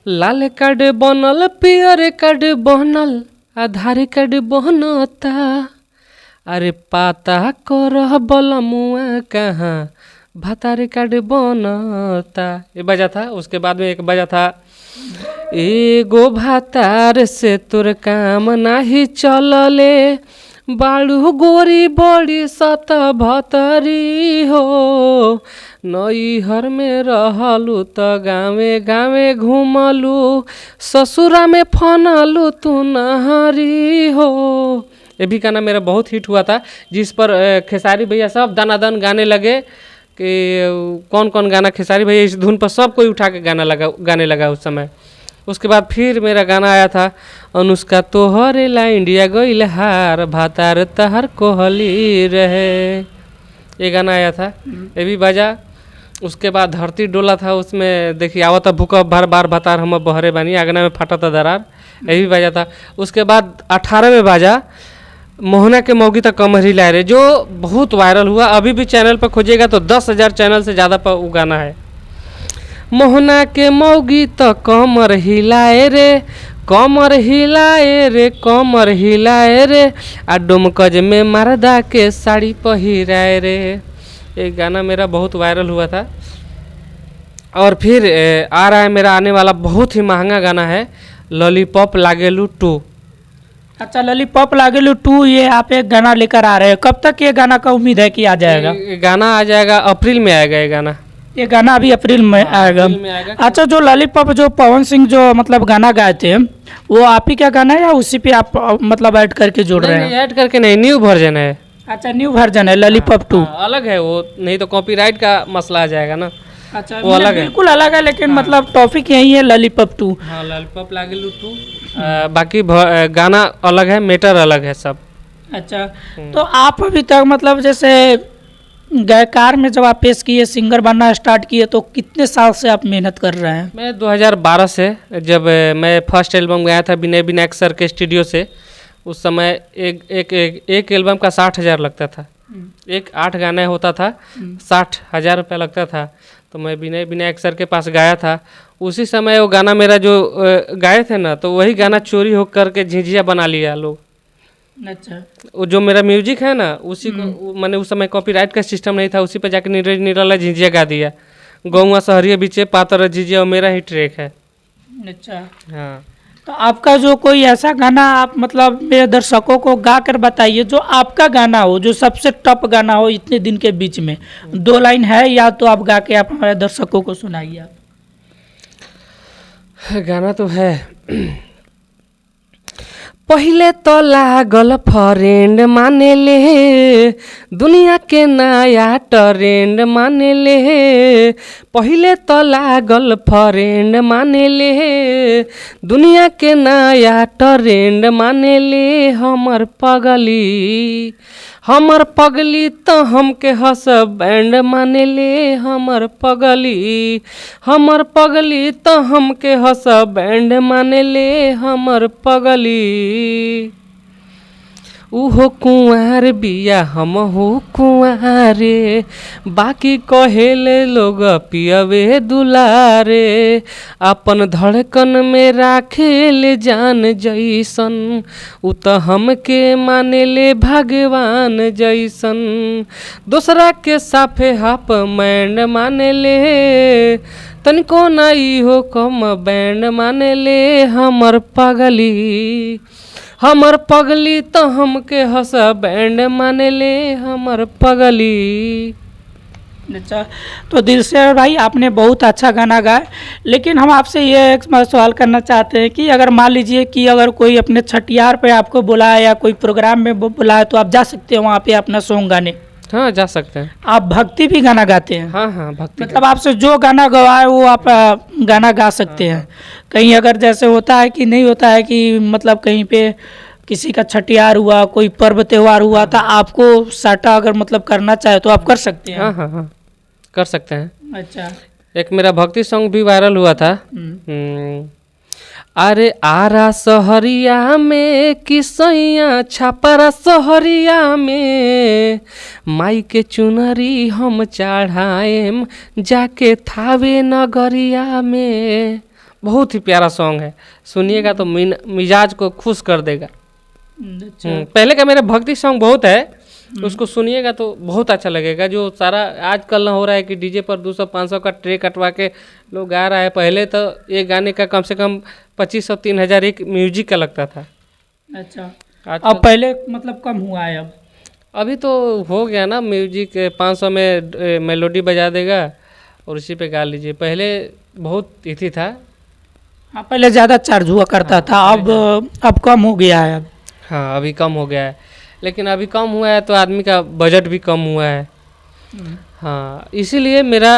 लाल card बनल पियर card बनल आधार card बनता। अरे पाता करह बलमुआ कहाँ भतार कार्ड बनता। ये बजा था। उसके बाद में एक बजा था एगो भातार से तोर काम नाही चलले बाड़ू गोरी बड़ी सत भतरी हो नैहर में रहलू त गाँवे गाँवे घूमलू ससुरा में फनलू तू नहरी हो। ये भी गाना मेरा बहुत हिट हुआ था, जिस पर खेसारी भैया सब दनादन गाने लगे कि कौन कौन गाना खेसारी भैया इस धुन पर सब कोई उठा के गाने लगा उस समय। उसके बाद फिर मेरा गाना आया था अनुष्का तोहरे ला इंडिया गइल हार भातार तहर कोहली रहे। ये गाना आया था, ये भी बजा। उसके बाद धरती डोला था, उसमें देखिए आवता भूकंप बार बार भातार हम बहरे बानी आगना में फाटा था दरार, ये भी बजा था। उसके बाद 18 में बाजा मोहना के मौगी तक कमर हिलाए रे, जो बहुत वायरल हुआ। अभी भी चैनल पर खोजिएगा तो 10,000 चैनल से ज़्यादा पर वो गाना है। मोहना के मौगी तो कमर हिलाए रे कमर हिलाए रे कमर हिलाए रे आ डुमकज में मर्दा के साड़ी पहिराए रे। ये गाना मेरा बहुत वायरल हुआ था। और फिर आ रहा है मेरा आने वाला बहुत ही महंगा गाना है लॉलीपॉप लागेलू 2। अच्छा, लॉलीपॉप लागेलू 2 ये आप एक गाना लेकर आ रहे हैं, कब तक ये गाना का उम्मीद है कि आ जाएगा? ये गाना आ जाएगा अप्रैल में आएगा ये गाना अभी अप्रैल में आएगा। अच्छा, जो लॉलीपॉप जो पवन सिंह जो मतलब गाना गाए थे वो आप ही क्या गाना है या उसी पे आप मतलब ऐड करके जोड़ रहे हैं? ऐड करके नहीं, न्यू वर्जन है। अच्छा, न्यू वर्जन है लॉलीपॉप 2। अलग है वो, नहीं तो कॉपीराइट का मसला आ जाएगा ना। अच्छा, वो अलग है, बिल्कुल अलग है, लेकिन मतलब टॉपिक यही है लॉलीपॉप 2। हाँ, लॉलीपॉप लागेलू 2। बाकी गाना अलग है, मैटर अलग है सब। अच्छा, तो आप अभी तक मतलब जैसे गायकार में जब आप पेश किए सिंगर बनना स्टार्ट किए तो कितने साल से आप मेहनत कर रहे हैं? मैं 2012 से, जब मैं फर्स्ट एल्बम गया था विनय विनायक सर के स्टूडियो से, उस समय एक एल्बम का 60,000 लगता था। एक 8 गाने होता था, 60,000 रुपया लगता था। तो मैं विनय विनायक सर के पास गाया था। उसी समय वो गाना मेरा जो गाए थे ना, तो वही गाना चोरी हो करके झिझिया बना लिया लोग। अच्छा, वो जो मेरा म्यूजिक है ना उसी को मैंने उस समय कॉपीराइट का सिस्टम नहीं था, उसी पे जाके नीरज निराला झिझिया गा दिया। गौवा शहरिया बीचे पातर झिझिया और मेरा ही ट्रैक है। अच्छा, हाँ। तो आपका जो कोई ऐसा गाना आप मतलब मेरे दर्शकों को गा कर बताइए जो आपका गाना हो, जो सबसे टॉप गाना हो इतने दिन के बीच में। 2 लाइन है या तो आप गा के आप हमारे दर्शकों को सुनाइए। आप गाना तो है पहिले तो लागल फ्रेंड माने ले दुनिया के नया ट्रेंड माने ले। पहिले तो लागल फ्रेंड माने ले दुनिया के नया ट्रेंड माने ले। हमर पगली तो हमके हसबैंड माने ले। हमर पगली तो हमके हसबैंड माने ले। हमर पगली उहो कुंवार बिया हमहू कुंवारे बाकी कहेले लोग पियवे दुलारे। अपन धड़कन में राखेले जान जैसन उ त हमके मानेले भगवान जैसन। दूसरा के साफे हाफ बैंड मानेले तनिको नाई हो कम बैंड मानेले। हमर पगली तो हमके हसबैंड मानेले। हमर पगली। अच्छा, तो दिलसे भाई आपने बहुत अच्छा गाना गाया, लेकिन हम आपसे ये एक सवाल करना चाहते हैं कि अगर मान लीजिए कि अगर कोई अपने छठियार पे आपको बुलाए या कोई प्रोग्राम में बुलाए तो आप जा सकते हैं वहाँ पे अपना सॉन्ग गाने? हाँ, जा सकते हैं। आप भक्ति भी गाना गाते हैं? हाँ, भक्ति मतलब आपसे जो गाना गवाए वो आप गाना गा सकते हैं। कहीं अगर जैसे होता है कि नहीं होता है कि मतलब कहीं पे किसी का छठियार हुआ, कोई पर्व त्यौहार हुआ था, आपको साटा अगर मतलब करना चाहे तो आप कर सकते हैं? हाँ, कर सकते हैं। अच्छा, एक मेरा भक्ति सॉन्ग भी वायरल हुआ था। अरे आरा सहरिया में किसैया छापरा सहरिया में माई के चुनरी हम चढ़ाएम जाके थावे नगरिया में। बहुत ही प्यारा सॉन्ग है, सुनिएगा तो मिजाज को खुश कर देगा। अच्छा। पहले का मेरा भक्ति सॉन्ग बहुत है, उसको सुनिएगा तो बहुत अच्छा लगेगा। जो सारा आजकल ना हो रहा है कि डीजे पर 200-500 का ट्रे कटवा के लोग गा रहा है, पहले तो एक गाने का कम से कम 2500-3000 एक म्यूजिक का लगता था। अच्छा, आजकल अब पहले मतलब कम हुआ है अब। अभी तो हो गया ना, म्यूजिक 500 में मेलोडी बजा देगा और उसी पे गा लीजिए। पहले बहुत इथी था। हाँ, पहले ज़्यादा चार्ज हुआ करता था, अब कम हो गया है अब। हाँ, अभी कम हो गया है, लेकिन अभी कम हुआ है तो आदमी का बजट भी कम हुआ है। हाँ, इसीलिए मेरा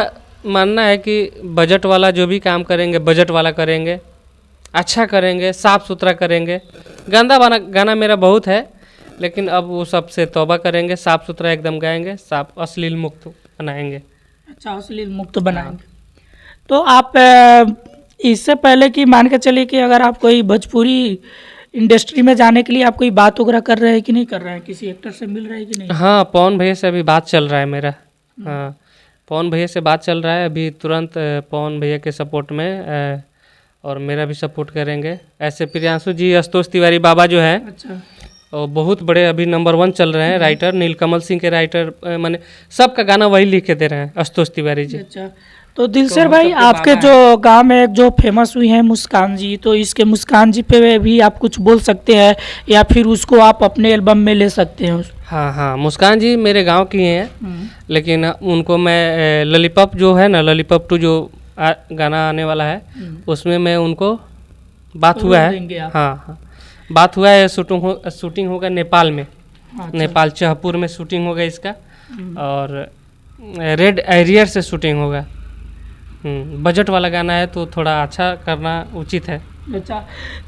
मानना है कि बजट वाला जो भी काम करेंगे बजट वाला करेंगे, अच्छा करेंगे, साफ़ सुथरा करेंगे। गंदा गाना मेरा बहुत है, लेकिन अब वो सबसे तौबा करेंगे, साफ़ सुथरा एकदम गाएंगे, साफ अश्लील मुक्त बनाएंगे। अच्छा, अश्लील मुक्त बनाएंगे। तो आप इससे पहले कि मान के चलिए कि अगर आप कोई भोजपुरी इंडस्ट्री में जाने के लिए आप कोई बात वगैरह कर रहे हैं कि नहीं कर रहे हैं, किसी एक्टर से मिल रहे हैं कि नहीं? हाँ, पवन भैया से अभी बात चल रहा है मेरा। हाँ, पवन भैया से बात चल रहा है अभी, तुरंत पवन भैया के सपोर्ट में और मेरा भी सपोर्ट करेंगे। ऐसे प्रियांशु जी, आशुतोष तिवारी बाबा जो है, अच्छा, और बहुत बड़े अभी नंबर 1 चल रहे हैं राइटर, नीलकमल सिंह के राइटर, माने सबका गाना वही लिख के दे रहे हैं, आशुतोष तिवारी जी। अच्छा। तो दिलसर हम भाई, सबके आपके बाबा जो गांव में एक जो फेमस हुई हैं मुस्कान जी, तो इसके मुस्कान जी पे भी आप कुछ बोल सकते हैं या फिर उसको आप अपने एल्बम में ले सकते हैं? हाँ हाँ, मुस्कान जी मेरे गांव की हैं, लेकिन उनको मैं लॉलीपॉप जो है ना, लॉलीपॉप 2 जो गाना आने वाला है, उसमें मैं उनको बात हुआ देंगे है। आप? हाँ हाँ, बात हुआ है, शूटिंग होगा नेपाल में। अच्छा। नेपाल चहपुर में शूटिंग होगा इसका, और रेड एरियर से शूटिंग होगा। बजट वाला गाना है तो थोड़ा अच्छा करना उचित है। अच्छा,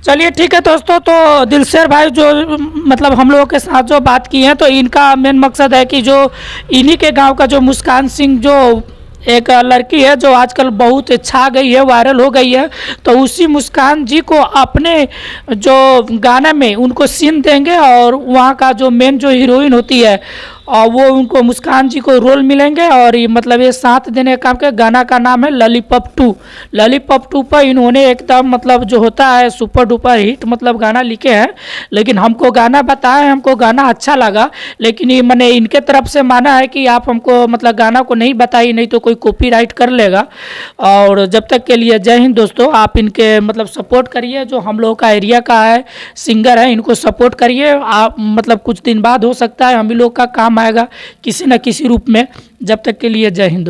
चलिए ठीक है दोस्तों। तो दिलसर भाई जो मतलब हम लोगों के साथ जो बात की है, तो इनका मेन मकसद है कि जो इन्हीं के गांव का जो मुस्कान सिंह जो एक लड़की है जो आजकल बहुत छा गई है, वायरल हो गई है, तो उसी मुस्कान जी को अपने जो गाना में उनको सीन देंगे और वहाँ का जो मेन जो हीरोइन होती है और वो उनको मुस्कान जी को रोल मिलेंगे। और ये मतलब ये साथ देने का काम के गाना का नाम है लॉलीपॉप 2। लॉलीपॉप 2 पर इन्होंने एकदम मतलब जो होता है सुपर डुपर हिट मतलब गाना लिखे हैं, लेकिन हमको गाना बताए, हमको गाना अच्छा लगा, लेकिन ये मैंने इनके तरफ से माना है कि आप हमको मतलब गाना को नहीं बताइए, नहीं तो कोई कॉपीराइट कर लेगा। और जब तक के लिए जय हिंद दोस्तों। आप इनके मतलब सपोर्ट करिए, जो हम लोगों का एरिया का है सिंगर है, इनको सपोर्ट करिए। आप मतलब कुछ दिन बाद हो सकता है हम ही लोग का काम आएगा किसी न किसी रूप में। जब तक के लिए जय हिंद।